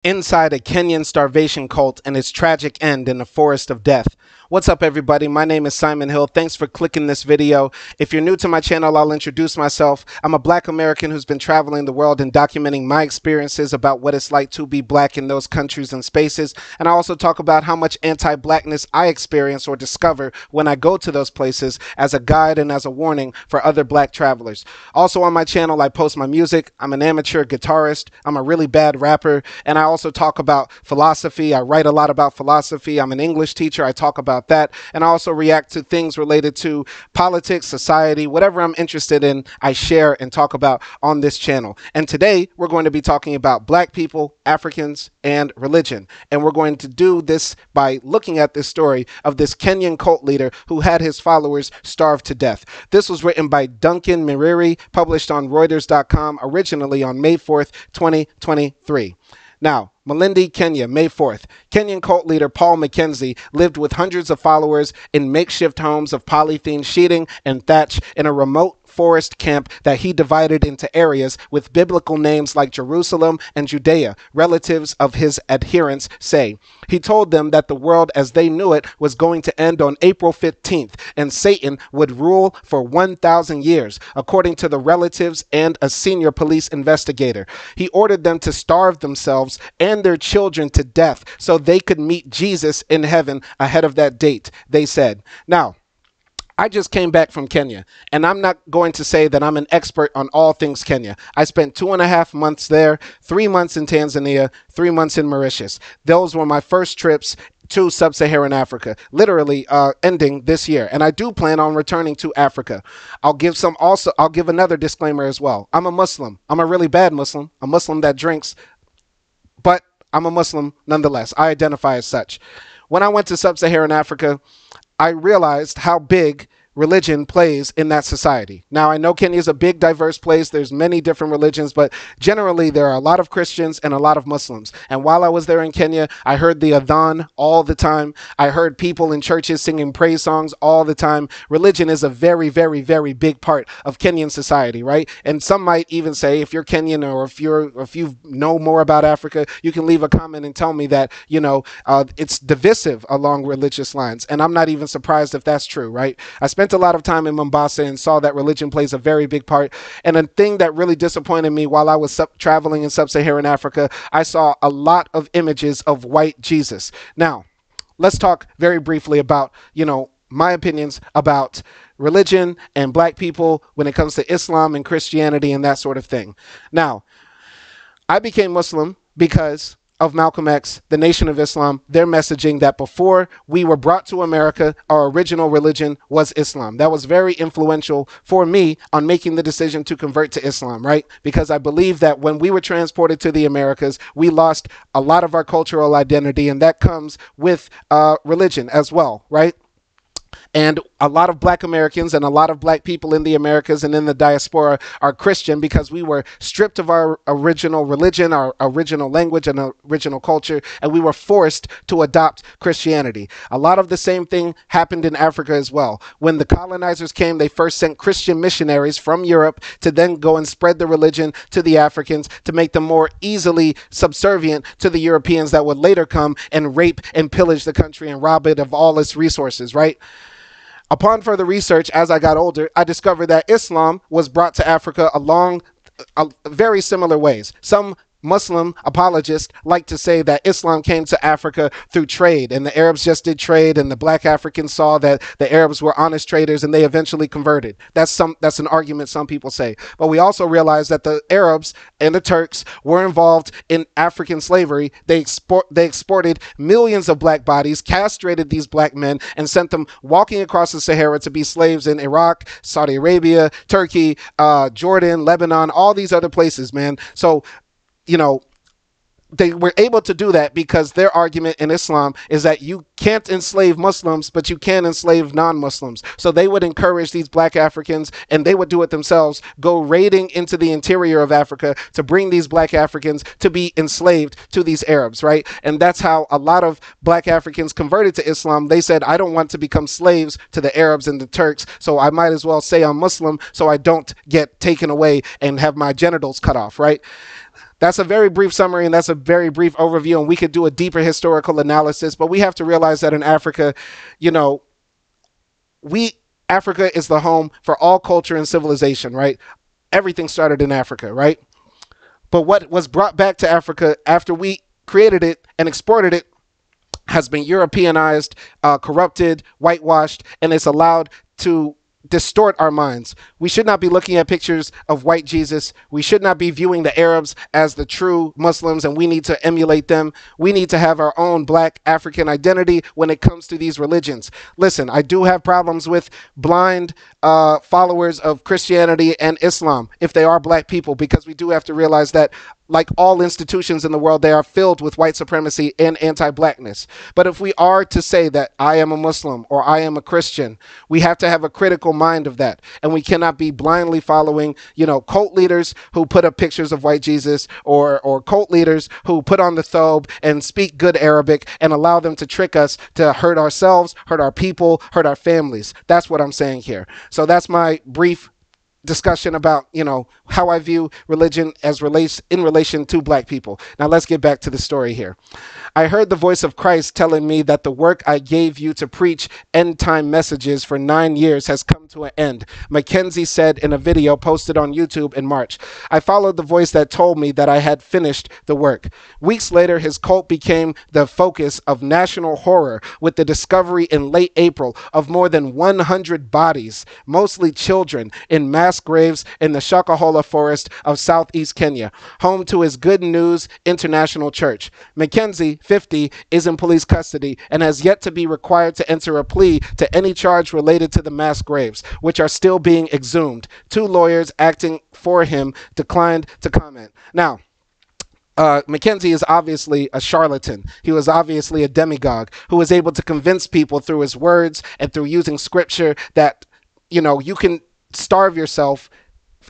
Inside a Kenyan starvation cult and its tragic end in the forest of death. What's up, everybody? My name is Simon Hill. Thanks for clicking this video. If you're new to my channel, I'll introduce myself. I'm a Black American who's been traveling the world and documenting my experiences about what it's like to be Black in those countries and spaces. And I also talk about how much anti-Blackness I experience or discover when I go to those places as a guide and as a warning for other Black travelers. Also on my channel, I post my music. I'm an amateur guitarist. I'm a really bad rapper. And I also talk about philosophy. I write a lot about philosophy. I'm an English teacher. I talk about that. And I also react to things related to politics, society, whatever I'm interested in, I share and talk about on this channel. And today we're going to be talking about Black people, Africans, and religion. And we're going to do this by looking at this story of this Kenyan cult leader who had his followers starved to death. This was written by Duncan Miriri, published on Reuters.com, originally on May 4th, 2023. Now, Malindi, Kenya, May 4th. Kenyan cult leader Paul Mackenzie lived with hundreds of followers in makeshift homes of polythene sheeting and thatch in a remote forest camp that he divided into areas with biblical names like Jerusalem and Judea, relatives of his adherents say. He told them that the world as they knew it was going to end on April 15th, and Satan would rule for 1,000 years, according to the relatives and a senior police investigator. He ordered them to starve themselves and their children to death so they could meet Jesus in heaven ahead of that date, they said. Now, I just came back from Kenya, and I'm not going to say that I'm an expert on all things Kenya. I spent 2.5 months there, 3 months in Tanzania, 3 months in Mauritius. Those were my first trips to sub-Saharan Africa, literally ending this year. And I do plan on returning to Africa. I'll give another disclaimer as well. I'm a Muslim. I'm a really bad Muslim, a Muslim that drinks, but I'm a Muslim nonetheless. I identify as such. When I went to sub-Saharan Africa, I realized how big religion plays in that society. Now, I know Kenya is a big, diverse place. There's many different religions, but generally there are a lot of Christians and a lot of Muslims. And while I was there in Kenya, I heard the adhan all the time. I heard people in churches singing praise songs all the time. Religion is a very, very, very big part of Kenyan society, right? And some might even say, if you're Kenyan or if you know more about Africa, you can leave a comment and tell me that, it's divisive along religious lines. And I'm not even surprised if that's true, right? I spent a lot of time in Mombasa and saw that religion plays a very big part. And a thing that really disappointed me while I was traveling in sub-Saharan Africa, I saw a lot of images of white Jesus. Now, let's talk very briefly about, my opinions about religion and Black people when it comes to Islam and Christianity and that sort of thing. Now, I became Muslim because of Malcolm X, the Nation of Islam, their messaging that before we were brought to America, our original religion was Islam. That was very influential for me on making the decision to convert to Islam, right? Because I believe that when we were transported to the Americas, we lost a lot of our cultural identity, and that comes with religion as well, right? And a lot of Black Americans and a lot of Black people in the Americas and in the diaspora are Christian because we were stripped of our original religion, our original language, and our original culture, and we were forced to adopt Christianity. A lot of the same thing happened in Africa as well. When the colonizers came, they first sent Christian missionaries from Europe to then go and spread the religion to the Africans to make them more easily subservient to the Europeans that would later come and rape and pillage the country and rob it of all its resources, right? Upon further research, as I got older, I discovered that Islam was brought to Africa along very similar ways. Some Muslim apologists like to say that Islam came to Africa through trade, and the Arabs just did trade, and the Black Africans saw that the Arabs were honest traders, and they eventually converted. That's an argument some people say. But we also realize that the Arabs and the Turks were involved in African slavery. They exported millions of Black bodies, castrated these Black men, and sent them walking across the Sahara to be slaves in Iraq, Saudi Arabia, Turkey, Jordan, Lebanon, all these other places, man. So they were able to do that because their argument in Islam is that you can't enslave Muslims, but you can enslave non-Muslims. So they would encourage these Black Africans, and they would do it themselves, go raiding into the interior of Africa to bring these Black Africans to be enslaved to these Arabs, right? And that's how a lot of Black Africans converted to Islam. They said, I don't want to become slaves to the Arabs and the Turks, so I might as well say I'm Muslim so I don't get taken away and have my genitals cut off, right? That's a very brief summary and that's a very brief overview, and we could do a deeper historical analysis, but we have to realize that in Africa, you know, we Africa is the home for all culture and civilization, right? Everything started in Africa, right? But what was brought back to Africa after we created it and exported it has been Europeanized, corrupted, whitewashed, and it's allowed to distort our minds. We should not be looking at pictures of white Jesus. We should not be viewing the Arabs as the true Muslims and we need to emulate them. We need to have our own black African identity when it comes to these religions. Listen, I do have problems with blind followers of Christianity and Islam if they are black people, because we do have to realize that like all institutions in the world, they are filled with white supremacy and anti-blackness. But if we are to say that I am a Muslim or I am a Christian, we have to have a critical mind of that. And we cannot be blindly following, cult leaders who put up pictures of white Jesus, or cult leaders who put on the thobe and speak good Arabic and allow them to trick us to hurt ourselves, hurt our people, hurt our families. That's what I'm saying here. So that's my brief discussion about how I view religion as in relation to black people. Now let's get back to the story here. I heard the voice of Christ telling me that the work I gave you to preach end time messages for 9 years has come to an end, Mackenzie said in a video posted on YouTube in March. I followed the voice that told me that I had finished the work. Weeks later, his cult became the focus of national horror with the discovery in late April of more than 100 bodies, mostly children, in mass graves in the Shakahola forest of southeast Kenya, home to his Good News International Church. Mackenzie, 50, is in police custody and has yet to be required to enter a plea to any charge related to the mass graves, which are still being exhumed. 2 lawyers acting for him declined to comment. Now, Mackenzie is obviously a charlatan. He was obviously a demagogue who was able to convince people through his words and through using scripture that, you can starve yourself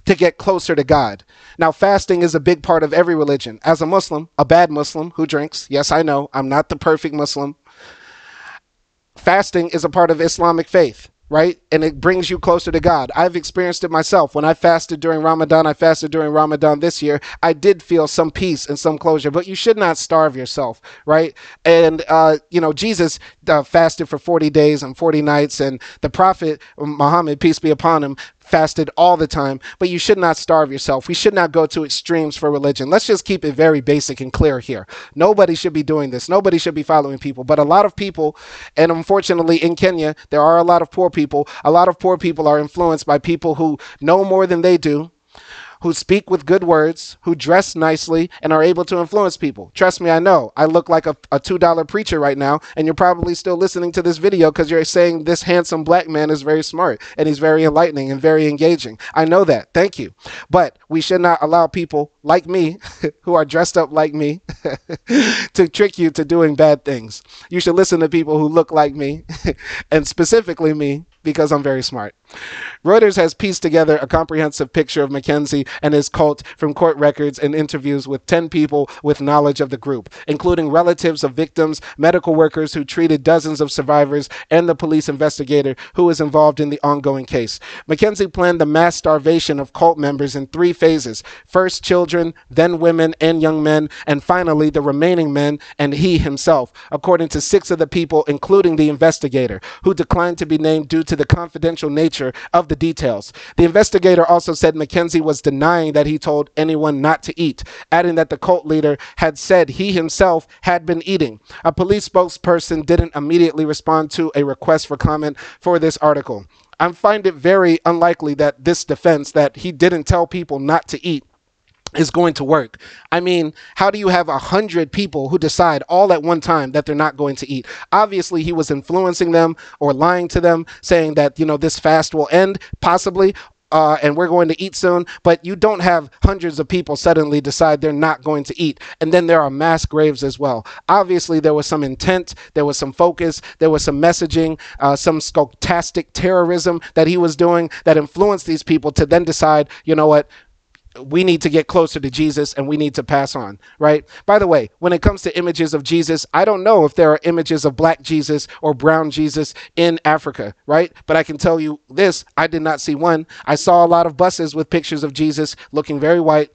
to get closer to God. Now, fasting is a big part of every religion. As a Muslim, a bad Muslim who drinks, yes, I know, I'm not the perfect Muslim. Fasting is a part of Islamic faith, right? And it brings you closer to God. I've experienced it myself. When I fasted during Ramadan, I fasted during Ramadan this year, I did feel some peace and some closure, but you should not starve yourself, right? And, Jesus fasted for 40 days and 40 nights, and the Prophet Muhammad, peace be upon him, fasted all the time, but you should not starve yourself. We should not go to extremes for religion. Let's just keep it very basic and clear here. Nobody should be doing this. Nobody should be following people, but a lot of people, and unfortunately in Kenya, there are a lot of poor people. A lot of poor people are influenced by people who know more than they do, who speak with good words, who dress nicely, and are able to influence people. Trust me, I know. I look like a $2 preacher right now, and you're probably still listening to this video because you're saying this handsome black man is very smart, and he's very enlightening and very engaging. I know that. Thank you. But we should not allow people like me, who are dressed up like me, to trick you to doing bad things. You should listen to people who look like me, and specifically me, because I'm very smart. Reuters has pieced together a comprehensive picture of Mackenzie and his cult from court records and interviews with 10 people with knowledge of the group, including relatives of victims, medical workers who treated dozens of survivors, and the police investigator who is involved in the ongoing case. Mackenzie planned the mass starvation of cult members in 3 phases. First children, then women and young men, and finally the remaining men and he himself, according to 6 of the people, including the investigator, who declined to be named due to the confidential nature of the details. The investigator also said Mackenzie was denying that he told anyone not to eat, adding that the cult leader had said he himself had been eating. A police spokesperson didn't immediately respond to a request for comment for this article. I find it very unlikely that this defense that he didn't tell people not to eat is going to work. I mean, how do you have 100 people who decide all at one time that they're not going to eat? Obviously, he was influencing them or lying to them, saying that, this fast will end, possibly, and we're going to eat soon, but you don't have hundreds of people suddenly decide they're not going to eat. And then there are mass graves as well. Obviously, there was some intent, there was some focus, there was some messaging, some stochastic terrorism that he was doing that influenced these people to then decide, you know what, we need to get closer to Jesus and we need to pass on, right? By the way, when it comes to images of Jesus, I don't know if there are images of black Jesus or brown Jesus in Africa, right? But I can tell you this, I did not see one. I saw a lot of buses with pictures of Jesus looking very white.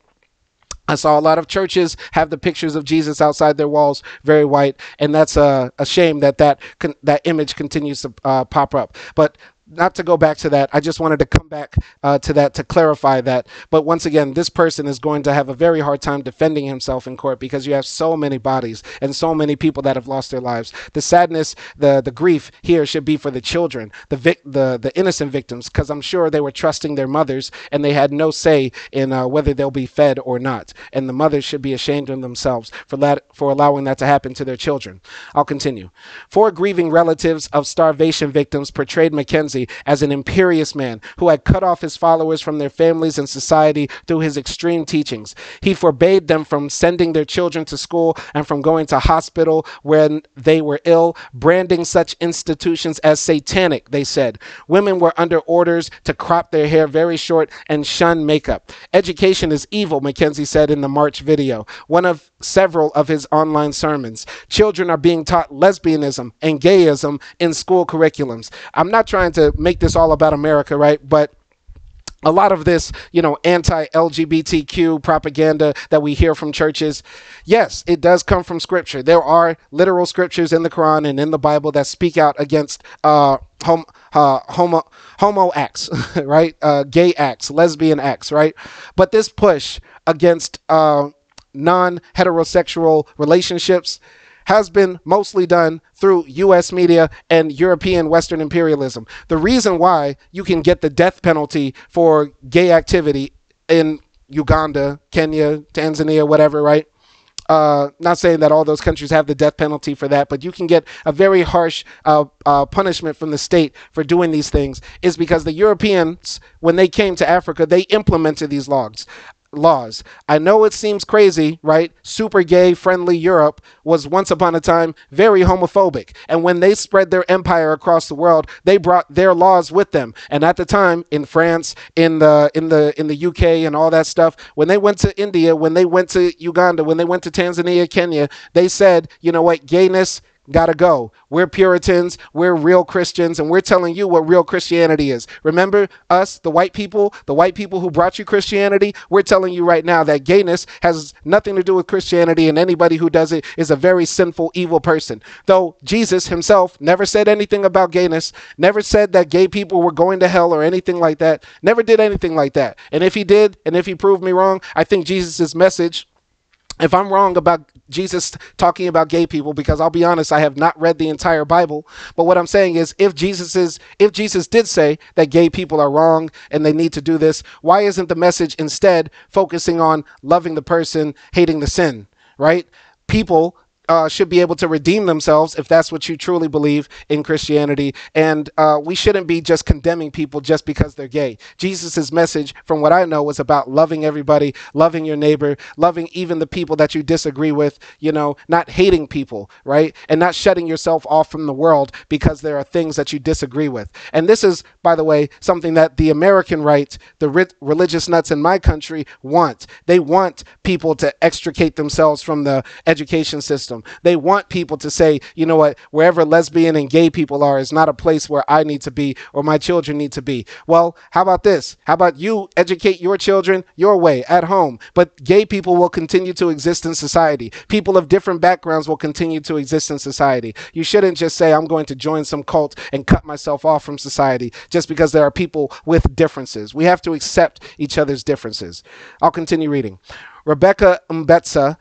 I saw a lot of churches have the pictures of Jesus outside their walls, very white, and that's a shame that that image continues to pop up. But not to go back to that, I just wanted to come back to that to clarify that. But once again, this person is going to have a very hard time defending himself in court because you have so many bodies and so many people that have lost their lives. The sadness, the grief here should be for the children, the innocent victims, because I'm sure they were trusting their mothers and they had no say in whether they'll be fed or not. And the mothers should be ashamed of themselves for allowing that to happen to their children. I'll continue. Four grieving relatives of starvation victims portrayed Mackenzie as an imperious man who had cut off his followers from their families and society through his extreme teachings. He forbade them from sending their children to school and from going to hospital when they were ill, branding such institutions as satanic, they said. Women were under orders to crop their hair very short and shun makeup. Education is evil, Mackenzie said in the March video, one of several of his online sermons. Children are being taught lesbianism and gayism in school curriculums. I'm not trying to make this all about America, right? But a lot of this, anti-LGBTQ propaganda that we hear from churches, yes, it does come from scripture. There are literal scriptures in the Quran and in the Bible that speak out against homo acts, right? Gay acts, lesbian acts, right? But this push against non-heterosexual relationships has been mostly done through U.S. media and European Western imperialism. The reason why you can get the death penalty for gay activity in Uganda, Kenya, Tanzania, whatever, right? Not saying that all those countries have the death penalty for that, but you can get a very harsh punishment from the state for doing these things, is because the Europeans, when they came to Africa, they implemented these laws. I know it seems crazy, right? Super gay friendly Europe was once upon a time very homophobic. And when they spread their empire across the world, they brought their laws with them. And at the time in France, in the UK and all that stuff, when they went to India, when they went to Uganda, when they went to Tanzania, Kenya, they said, you know what, gayness gotta go. We're Puritans, we're real Christians, and we're telling you what real Christianity is. Remember us, the white people who brought you Christianity? We're telling you right now that gayness has nothing to do with Christianity, and anybody who does it is a very sinful, evil person. Though Jesus himself never said anything about gayness, never said that gay people were going to hell or anything like that, never did anything like that. And if he did, and if he proved me wrong, I think Jesus' message, if I'm wrong about Jesus talking about gay people, because I'll be honest, I have not read the entire Bible, but what I'm saying is if Jesus did say that gay people are wrong and they need to do this, why isn't the message instead focusing on loving the person, hating the sin, right? People should be able to redeem themselves if that's what you truly believe in Christianity. And we shouldn't be just condemning people just because they're gay. Jesus's message, from what I know, was about loving everybody, loving your neighbor, loving even the people that you disagree with, not hating people, right? And not shutting yourself off from the world because there are things that you disagree with. And this is, by the way, something that the American right, the religious nuts in my country want. They want people to extricate themselves from the education system. They want people to say, you know what, wherever lesbian and gay people are is not a place where I need to be or my children need to be. Well, how about this? How about you educate your children your way at home, but gay people will continue to exist in society. People of different backgrounds will continue to exist in society. You shouldn't just say, I'm going to join some cult and cut myself off from society just because there are people with differences. We have to accept each other's differences. I'll continue reading. Rebecca Mbetsa,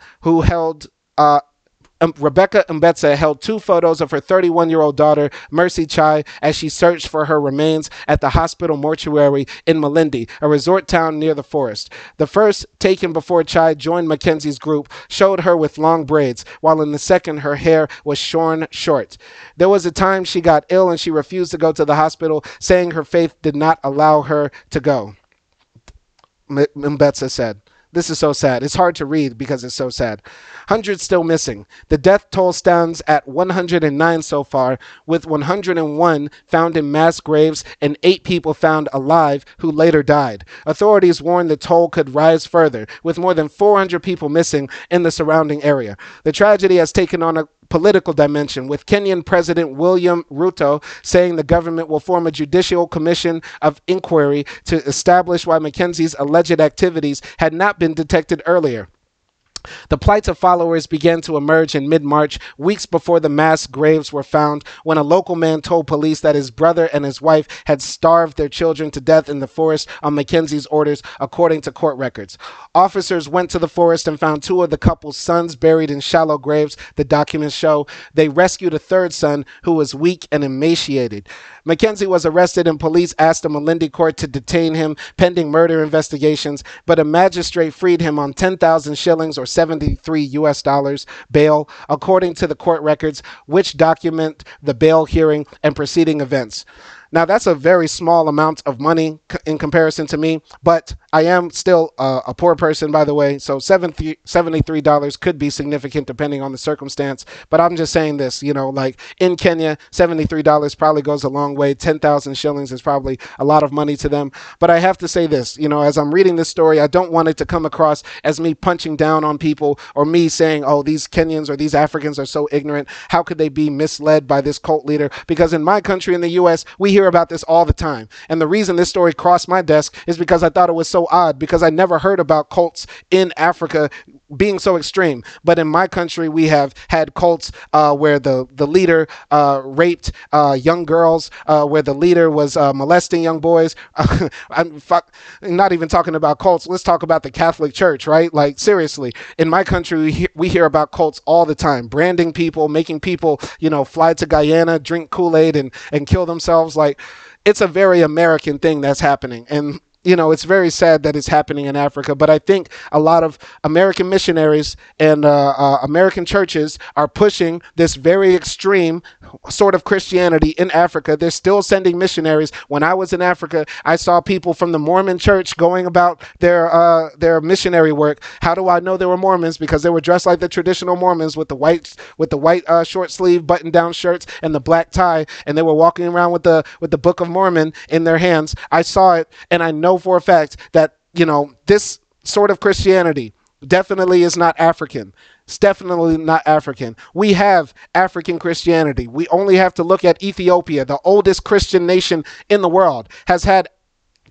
Rebecca Mbetsa held two photos of her 31-year-old daughter, Mercy Chai, as she searched for her remains at the hospital mortuary in Malindi, a resort town near the forest. The first, taken before Chai joined Mackenzie's group, showed her with long braids, while in the second, her hair was shorn short. There was a time she got ill and she refused to go to the hospital, saying her faith did not allow her to go, Mbetsa said. This is so sad. It's hard to read because it's so sad. Hundreds still missing. The death toll stands at 109 so far, with 101 found in mass graves and 8 people found alive who later died. Authorities warn the toll could rise further, with more than 400 people missing in the surrounding area. The tragedy has taken on a political dimension, with Kenyan President William Ruto saying the government will form a judicial commission of inquiry to establish why Mackenzie's alleged activities had not been detected earlier. The plight of followers began to emerge in mid-March, weeks before the mass graves were found, when a local man told police that his brother and his wife had starved their children to death in the forest on Mackenzie's orders, according to court records. Officers went to the forest and found two of the couple's sons buried in shallow graves, the documents show. They rescued a third son who was weak and emaciated. Mackenzie was arrested and police asked the Malindi court to detain him pending murder investigations, but a magistrate freed him on 10,000 shillings or 73 US dollars bail, according to the court records, which document the bail hearing and preceding events. Now, that's a very small amount of money in comparison to me, but I am still a poor person, by the way, so $73 could be significant depending on the circumstance, but I'm just saying this, like in Kenya, $73 probably goes a long way. 10,000 shillings is probably a lot of money to them, but I have to say this, as I'm reading this story, I don't want it to come across as me punching down on people or me saying, oh, these Kenyans or these Africans are so ignorant. How could they be misled by this cult leader? Because in my country, in the U.S., we hear about this all the time. And the reason this story crossed my desk is because I thought it was so odd, because I never heard about cults in Africa being so extreme. But in my country, we have had cults where the leader raped young girls, where the leader was molesting young boys. I'm not even talking about cults. Let's talk about the Catholic Church, right? Like, seriously, in my country, we hear about cults all the time, branding people, making people, fly to Guyana, drink Kool-Aid and kill themselves. Like, it's a very American thing that's happening. And it's very sad that it's happening in Africa, but I think a lot of American missionaries and American churches are pushing this very extreme sort of Christianity in Africa. They're still sending missionaries. When I was in Africa, I saw people from the Mormon church going about their missionary work. How do I know they were Mormons? Because they were dressed like the traditional Mormons with the white short sleeve button down shirts and the black tie, and they were walking around with the Book of Mormon in their hands. I saw it, and I know for a fact that, this sort of Christianity definitely is not African. It's definitely not African. We have African Christianity. We only have to look at Ethiopia, the oldest Christian nation in the world, has had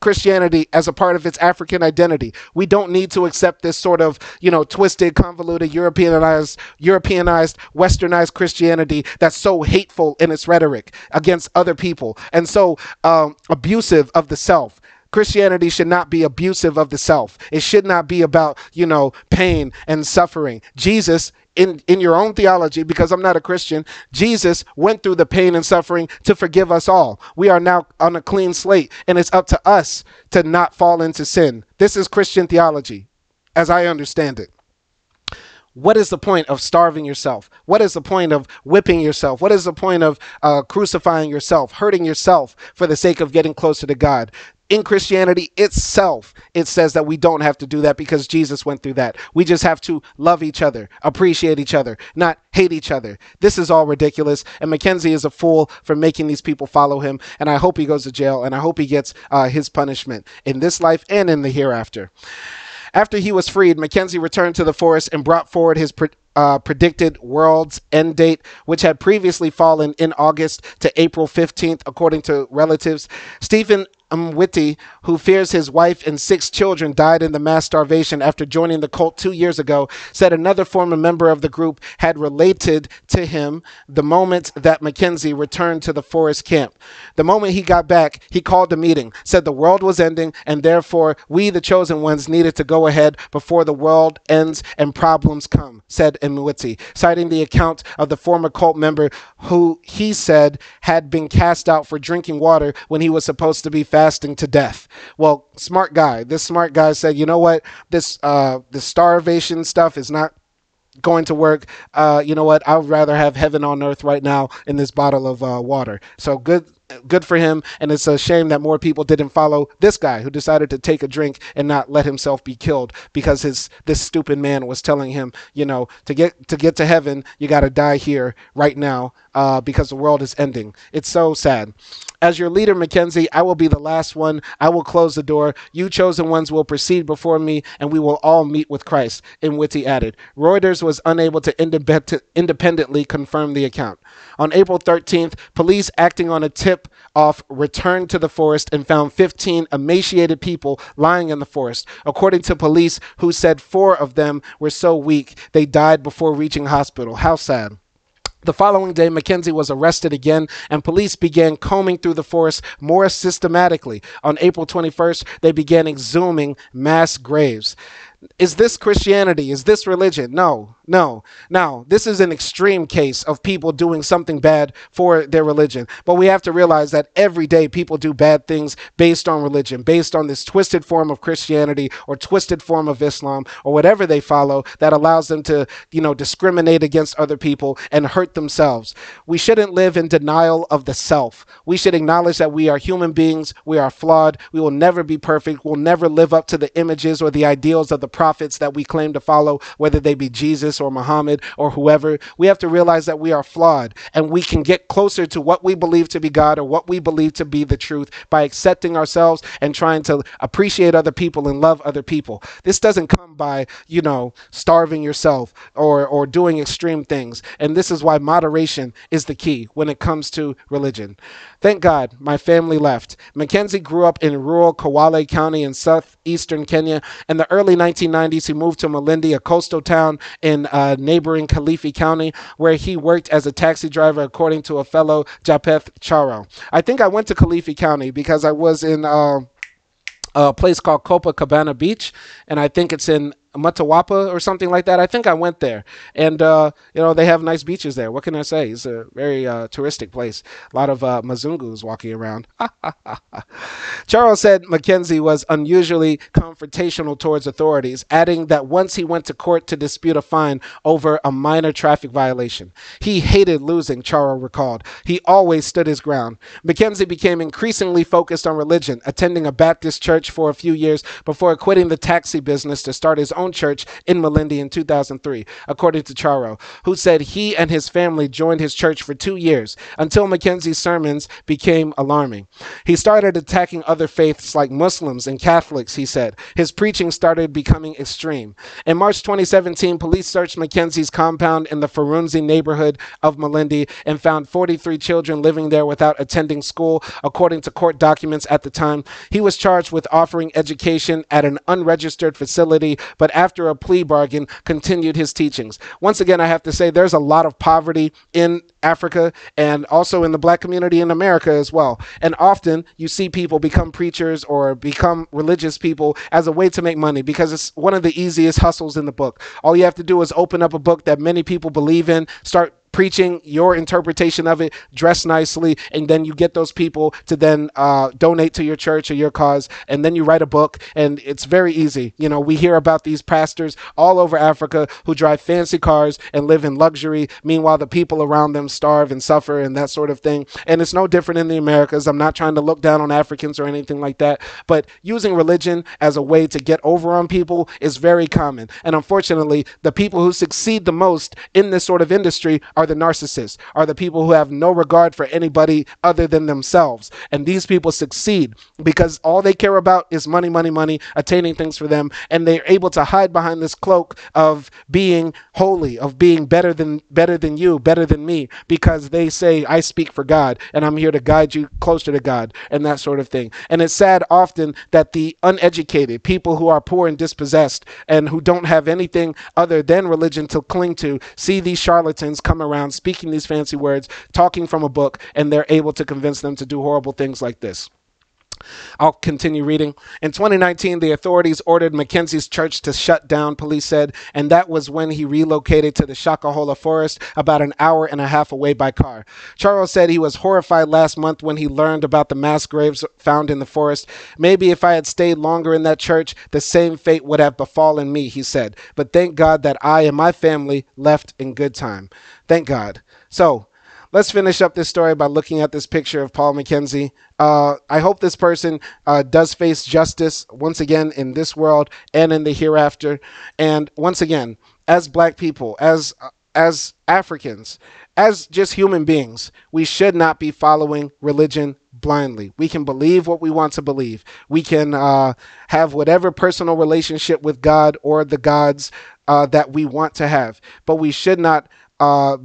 Christianity as a part of its African identity. We don't need to accept this sort of, twisted, convoluted, Europeanized, westernized Christianity that's so hateful in its rhetoric against other people and so abusive of the self. Christianity should not be abusive of the self. It should not be about, pain and suffering. Jesus, in your own theology, because I'm not a Christian, Jesus went through the pain and suffering to forgive us all. We are now on a clean slate, and it's up to us to not fall into sin. This is Christian theology, as I understand it. What is the point of starving yourself? What is the point of whipping yourself? What is the point of crucifying yourself, hurting yourself for the sake of getting closer to God? In Christianity itself, it says that we don't have to do that because Jesus went through that. We just have to love each other, appreciate each other, not hate each other. This is all ridiculous, and Mackenzie is a fool for making these people follow him, and I hope he goes to jail, and I hope he gets his punishment in this life and in the hereafter. After he was freed, Mackenzie returned to the forest and brought forward his predicted world's end date, which had previously fallen in August to April 15th, according to relatives. Stephen Mwiti, who fears his wife and 6 children died in the mass starvation after joining the cult 2 years ago, said another former member of the group had related to him the moment that Mackenzie returned to the forest camp. The moment he got back, he called a meeting, said the world was ending, and therefore we, the chosen ones, needed to go ahead before the world ends and problems come, said Mwiti, citing the account of the former cult member who he said had been cast out for drinking water when he was supposed to be fasting to death. Well, smart guy. This smart guy said, you know what? This starvation stuff is not going to work. You know what? I would rather have heaven on earth right now in this bottle of water. So good for him, and it's a shame that more people didn't follow this guy who decided to take a drink and not let himself be killed because this stupid man was telling him, to get to heaven, you got to die here right now because the world is ending. It's so sad. As your leader, Mackenzie, I will be the last one. I will close the door. You chosen ones will proceed before me, and we will all meet with Christ, Nwiti added. Reuters was unable to independently confirm the account. On April 13th, police acting on a tip tip off returned to the forest and found 15 emaciated people lying in the forest, according to police who said 4 of them were so weak they died before reaching hospital. How sad. The following day, Mackenzie was arrested again, and police began combing through the forest more systematically. On April 21st, they began exhuming mass graves. Is this Christianity? Is this religion? No, no. Now, this is an extreme case of people doing something bad for their religion. But we have to realize that every day people do bad things based on religion, based on this twisted form of Christianity or twisted form of Islam or whatever they follow that allows them to, discriminate against other people and hurt themselves. We shouldn't live in denial of the self. We should acknowledge that we are human beings. We are flawed. We will never be perfect. We'll never live up to the images or the ideals of the prophets that we claim to follow, whether they be Jesus or Muhammad or whoever. We have to realize that we are flawed, and we can get closer to what we believe to be God or what we believe to be the truth by accepting ourselves and trying to appreciate other people and love other people. This doesn't come by, starving yourself or doing extreme things. And this is why moderation is the key when it comes to religion. Thank God my family left. Mackenzie grew up in rural Kwale County in southeastern Kenya. In the early 1990s, he moved to Malindi, a coastal town in neighboring Kilifi County, where he worked as a taxi driver, according to a fellow Japeth Charo. I think I went to Kilifi County because I was in a place called Copacabana Beach, and I think it's in Matawapa or something like that. I think I went there, and they have nice beaches there. What can I say? It's a very touristic place. A lot of Mazungus walking around. Charles said Mackenzie was unusually confrontational towards authorities, adding that once he went to court to dispute a fine over a minor traffic violation. He hated losing, Charo recalled. He always stood his ground. Mackenzie became increasingly focused on religion, attending a Baptist church for a few years before quitting the taxi business to start his own church in Malindi in 2003, according to Charo, who said he and his family joined his church for 2 years until Mackenzie's sermons became alarming. He started attacking other faiths like Muslims and Catholics, he said. His preaching started becoming extreme. In March 2017, police searched Mackenzie's compound in the Furunzi neighborhood of Malindi and found 43 children living there without attending school, according to court documents at the time. He was charged with offering education at an unregistered facility, but after a plea bargain, continued his teachings. Once again, I have to say there's a lot of poverty in Africa and also in the black community in America as well. And often you see people become preachers or become religious people as a way to make money because it's one of the easiest hustles in the book. All you have to do is open up a book that many people believe in, start preaching your interpretation of it, dress nicely, and then you get those people to then donate to your church or your cause, and then you write a book, and it's very easy. We hear about these pastors all over Africa who drive fancy cars and live in luxury. Meanwhile, the people around them starve and suffer and that sort of thing. And it's no different in the Americas. I'm not trying to look down on Africans or anything like that, but using religion as a way to get over on people is very common. And unfortunately, the people who succeed the most in this sort of industry are the narcissists, are the people who have no regard for anybody other than themselves. And these people succeed because all they care about is money, money, money, attaining things for them. And they're able to hide behind this cloak of being holy, of being better than you, better than me, because they say, I speak for God and I'm here to guide you closer to God and that sort of thing. And it's sad often that the uneducated, people who are poor and dispossessed and who don't have anything other than religion to cling to, see these charlatans come around speaking these fancy words, talking from a book, and they're able to convince them to do horrible things like this. I'll continue reading. In 2019, the authorities ordered Mackenzie's church to shut down, police said, and that was when he relocated to the Shakahola forest, about an hour and a half away by car. Charles said he was horrified last month when he learned about the mass graves found in the forest. Maybe if I had stayed longer in that church, the same fate would have befallen me, he said. But thank God that I and my family left in good time. Thank God. So, let's finish up this story by looking at this picture of Paul Mackenzie. I hope this person does face justice once again in this world and in the hereafter. And once again, as black people, as Africans, as just human beings, we should not be following religion blindly. We can believe what we want to believe. We can have whatever personal relationship with God or the gods that we want to have. But we should not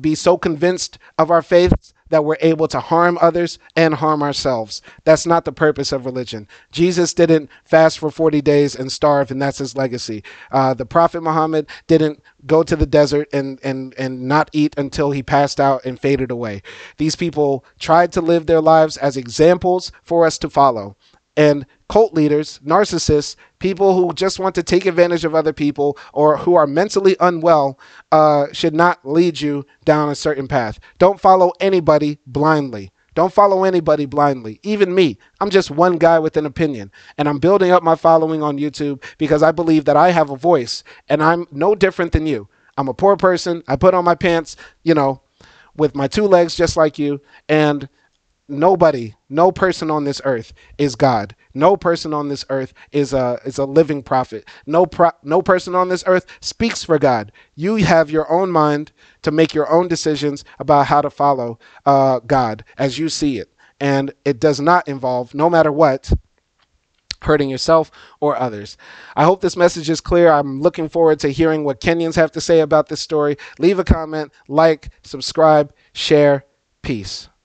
be so convinced of our faiths that we're able to harm others and harm ourselves. That's not the purpose of religion. Jesus didn't fast for 40 days and starve, and that's his legacy. The Prophet Muhammad didn't go to the desert and not eat until he passed out and faded away. These people tried to live their lives as examples for us to follow. And cult leaders, narcissists, people who just want to take advantage of other people or who are mentally unwell should not lead you down a certain path. Don't follow anybody blindly. Don't follow anybody blindly. Even me. I'm just one guy with an opinion. And I'm building up my following on YouTube because I believe that I have a voice. And I'm no different than you. I'm a poor person. I put on my pants, with my two legs just like you. And nobody, no person on this earth is God. No person on this earth is a living prophet. No person on this earth speaks for God. You have your own mind to make your own decisions about how to follow God as you see it. And it does not involve, no matter what, hurting yourself or others. I hope this message is clear. I'm looking forward to hearing what Kenyans have to say about this story. Leave a comment, like, subscribe, share. Peace.